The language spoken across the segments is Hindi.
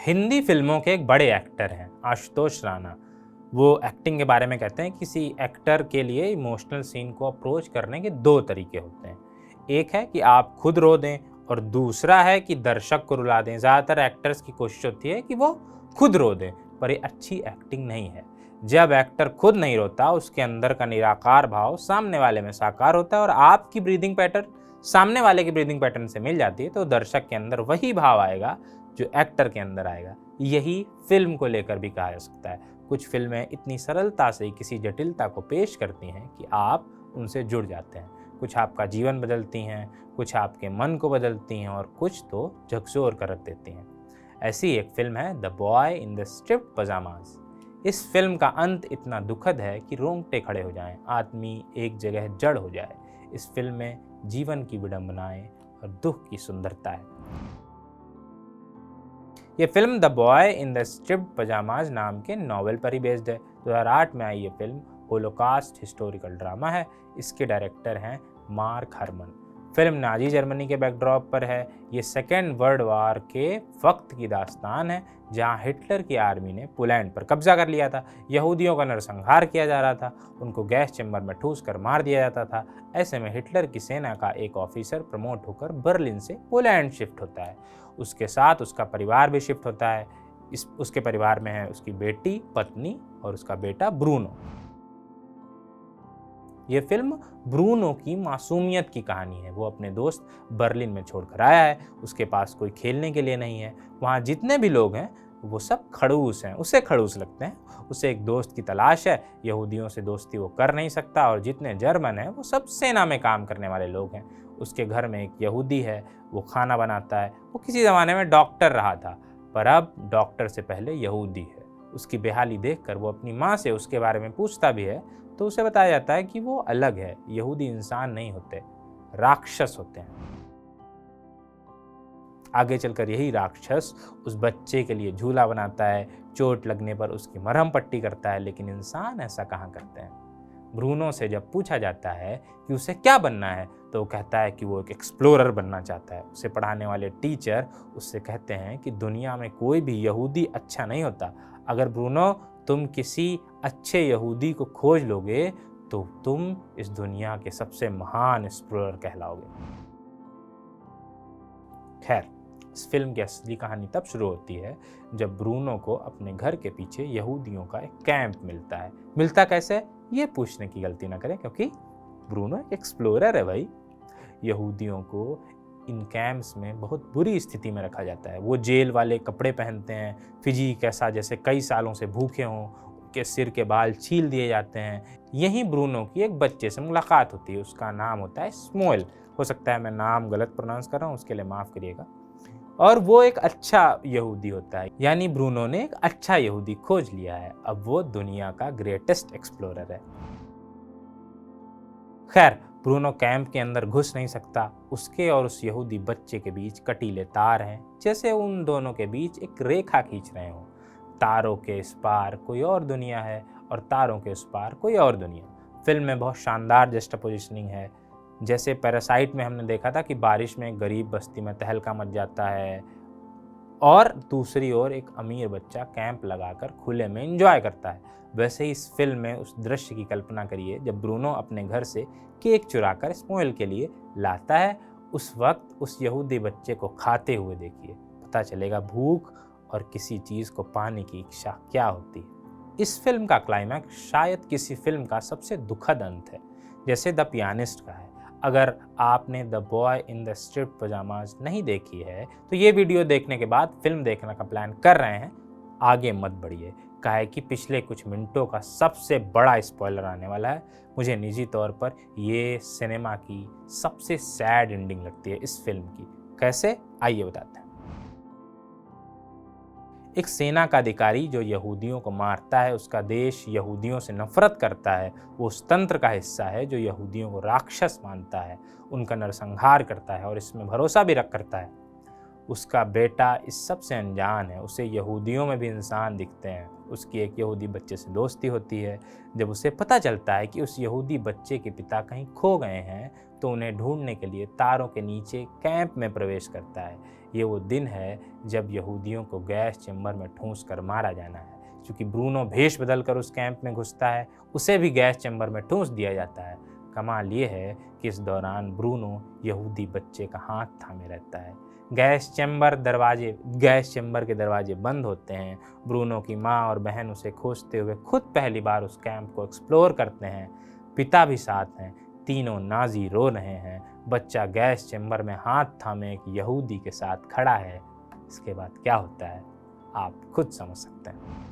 हिंदी फिल्मों के एक बड़े एक्टर हैं आशुतोष राणा। वो एक्टिंग के बारे में कहते हैं किसी एक्टर के लिए इमोशनल सीन को अप्रोच करने के दो तरीके होते हैं। एक है कि आप खुद रो दें और दूसरा है कि दर्शक को रुला दें। ज़्यादातर एक्टर्स की कोशिश होती है कि वो खुद रो दें, पर ये अच्छी एक्टिंग नहीं है। जब एक्टर खुद नहीं रोता, उसके अंदर का निराकार भाव सामने वाले में साकार होता है और आपकी ब्रीदिंग पैटर्न सामने वाले की ब्रीदिंग पैटर्न से मिल जाती है, तो दर्शक के अंदर वही भाव आएगा जो एक्टर के अंदर आएगा। यही फिल्म को लेकर भी कहा जा सकता है। कुछ फिल्में इतनी सरलता से किसी जटिलता को पेश करती हैं कि आप उनसे जुड़ जाते हैं। कुछ आपका जीवन बदलती हैं, कुछ आपके मन को बदलती हैं और कुछ तो झकझोर कर रख देती हैं। ऐसी एक फिल्म है The Boy in the Striped Pyjamas. इस फिल्म का अंत इतना दुखद है कि रोंगटे खड़े हो जाएं, आदमी एक जगह जड़ हो जाए। इस फिल्म में जीवन की विडंबनाएं और दुख की सुंदरता है। ये film The Boy in the Striped Pyjamas नाम के नॉवेल पर ही बेस्ड है। 2008 में आई ये फिल्म होलोकास्ट हिस्टोरिकल ड्रामा है। इसके डायरेक्टर हैं Mark Herman. Film Nazi Germany के बैकड्रॉप पर है। ये सेकेंड वर्ल्ड वार के वक्त की दास्तान है, जहां हिटलर की आर्मी ने पोलैंड पर कब्जा कर लिया था। यहूदियों का नरसंहार किया जा रहा था, उनको गैस चैम्बर में ठूस कर मार दिया जाता था। ऐसे में हिटलर की सेना का एक ऑफिसर प्रमोट होकर बर्लिन से पोलैंड शिफ्ट होता है। उसके साथ उसका परिवार भी शिफ्ट होता है। उसके परिवार में है उसकी बेटी, पत्नी और उसका बेटा ब्रूनो। ये फिल्म ब्रूनो की मासूमियत की कहानी है। वो अपने दोस्त बर्लिन में छोड़कर आया है, उसके पास कोई खेलने के लिए नहीं है। वहाँ जितने भी लोग हैं वो सब खड़ूस हैं, उसे खड़ूस लगते हैं। उसे एक दोस्त की तलाश है। यहूदियों से दोस्ती वो कर नहीं सकता और जितने जर्मन हैं वो सब सेना में काम करने वाले लोग हैं। उसके घर में एक यहूदी है, वो खाना बनाता है। वो किसी ज़माने में डॉक्टर रहा था, पर अब डॉक्टर से पहले यहूदी है। उसकी बेहाली देखकर वो अपनी माँ से उसके बारे में पूछता भी है, तो उसे बताया जाता है कि वो अलग है। यहूदी इंसान नहीं होते, राक्षस होते हैं। आगे चलकर यही राक्षस उस बच्चे के लिए झूला बनाता है, चोट लगने पर उसकी मरहम पट्टी करता है, लेकिन इंसान ऐसा कहाँ करते हैं। ब्रूनो से जब पूछा जाता है कि उसे क्या बनना है, तो वो कहता है कि वो एक एक्सप्लोरर बनना चाहता है। उसे पढ़ाने वाले टीचर उससे कहते हैं कि दुनिया में कोई भी यहूदी अच्छा नहीं होता। अगर ब्रूनो तुम किसी अच्छे यहूदी को खोज लोगे तो तुम इस दुनिया के सबसे महान एक्सप्लोरर कहलाओगे। खैर, इस फिल्म की असली कहानी तब शुरू होती है जब ब्रूनो को अपने घर के पीछे यहूदियों का एक कैंप मिलता है। मिलता कैसे, ये पूछने की गलती ना करें, क्योंकि ब्रूनो एक एक्सप्लोरर है भाई। यहूदियों को इन कैंप्स में बहुत बुरी स्थिति में रखा जाता है। वो जेल वाले कपड़े पहनते हैं, फिजीक ऐसा जैसे कई सालों से भूखे हों। उनके सिर के बाल छील दिए जाते हैं। यहीं ब्रूनो की एक बच्चे से मुलाकात होती है। उसका नाम होता है स्मोएल। हो सकता है मैं नाम गलत प्रोनाउंस कर रहा हूँ, उसके लिए माफ़ करिएगा। और वो एक अच्छा यहूदी होता है, यानी ब्रूनो ने एक अच्छा यहूदी खोज लिया है। अब वो दुनिया का ग्रेटेस्ट एक्सप्लोरर है। खैर, ब्रूनो कैंप के अंदर घुस नहीं सकता। उसके और उस यहूदी बच्चे के बीच कटीले तार हैं, जैसे उन दोनों के बीच एक रेखा खींच रहे हों। तारों के इस पार कोई और दुनिया है और तारों के उस पार कोई और दुनिया। फिल्म में बहुत शानदार जस्टापोजिशनिंग है। जैसे पैरासाइट में हमने देखा था कि बारिश में एक गरीब बस्ती में तहलका मच जाता है और दूसरी ओर एक अमीर बच्चा कैंप लगाकर खुले में एंजॉय करता है, वैसे ही इस फिल्म में उस दृश्य की कल्पना करिए जब ब्रूनो अपने घर से केक चुराकर स्मोएल के लिए लाता है। उस वक्त उस यहूदी बच्चे को खाते हुए देखिए, पता चलेगा भूख और किसी चीज़ को पाने की इच्छा क्या होती है। इस फिल्म का क्लाइमैक्स शायद किसी फिल्म का सबसे दुखद अंत है, जैसे द पियानिस्ट का है। अगर आपने The Boy in the Striped Pyjamas नहीं देखी है, तो ये वीडियो देखने के बाद फिल्म देखने का प्लान कर रहे हैं, आगे मत बढ़िए। काहे कि पिछले कुछ मिनटों का सबसे बड़ा स्पॉइलर आने वाला है। मुझे निजी तौर पर ये सिनेमा की सबसे सैड एंडिंग लगती है इस फिल्म की। कैसे, आइए बताते हैं। एक सेना का अधिकारी जो यहूदियों को मारता है, उसका देश यहूदियों से नफरत करता है। वो उस तंत्र का हिस्सा है जो यहूदियों को राक्षस मानता है, उनका नरसंहार करता है और इसमें भरोसा भी रख करता है। उसका बेटा इस सब से अनजान है। उसे यहूदियों में भी इंसान दिखते हैं। उसकी एक यहूदी बच्चे से दोस्ती होती है। जब उसे पता चलता है कि उस यहूदी बच्चे के पिता कहीं खो गए हैं, तो उन्हें ढूंढने के लिए तारों के नीचे कैंप में प्रवेश करता है। ये वो दिन है जब यहूदियों को गैस चेंबर में ठूंस कर मारा जाना है। क्योंकि ब्रूनो भेष बदल कर उस कैंप में घुसता है, उसे भी गैस चेंबर में ठूंस दिया जाता है। कमाल ये है कि इस दौरान ब्रूनो यहूदी बच्चे का हाथ थामे रहता है। गैस चेंबर के दरवाजे बंद होते हैं। ब्रूनो की माँ और बहन उसे खोजते हुए खुद पहली बार उस कैंप को एक्सप्लोर करते हैं। पिता भी साथ हैं। तीनों नाजी रो रहे हैं। बच्चा गैस चेंबर में हाथ थामे एक यहूदी के साथ खड़ा है। इसके बाद क्या होता है आप खुद समझ सकते हैं।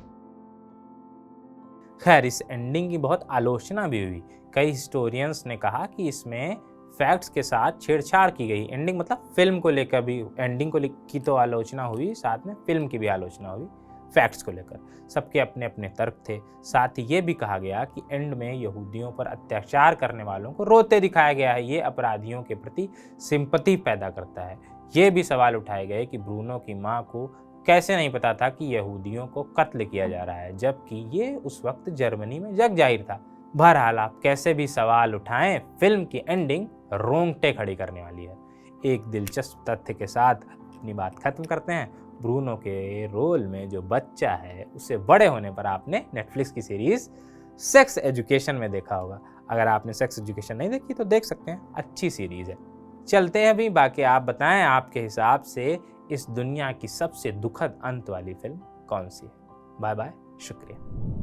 खैर, इस एंडिंग की बहुत आलोचना भी हुई। कई हिस्टोरियंस ने कहा कि इसमें फैक्ट्स के साथ छेड़छाड़ की गई। एंडिंग मतलब फिल्म को लेकर भी, एंडिंग को की तो आलोचना हुई, साथ में फिल्म की भी आलोचना हुई। फैक्ट्स को लेकर सबके अपने अपने तर्क थे। साथ ही ये भी कहा गया कि एंड में यहूदियों पर अत्याचार करने वालों को रोते दिखाया गया है। ये अपराधियों के प्रति सिंपैथी पैदा करता है। ये भी सवाल उठाए गए कि ब्रूनो की माँ को कैसे नहीं पता था कि यहूदियों को कत्ल किया जा रहा है, जबकि ये उस वक्त जर्मनी में जग जाहिर था। बहरहाल, आप कैसे भी सवाल उठाएं, फिल्म की एंडिंग रोंगटे खड़ी करने वाली है। एक दिलचस्प तथ्य के साथ अपनी बात खत्म करते हैं। ब्रूनो के रोल में जो बच्चा है उसे बड़े होने पर आपने नेटफ्लिक्स की सीरीज सेक्स एजुकेशन में देखा होगा। अगर आपने सेक्स एजुकेशन नहीं देखी तो देख सकते हैं, अच्छी सीरीज है। चलते हैं अभी, बाकी आप बताएं आपके हिसाब से इस दुनिया की सबसे दुखद अंत वाली फिल्म कौन सी है। बाय बाय, शुक्रिया।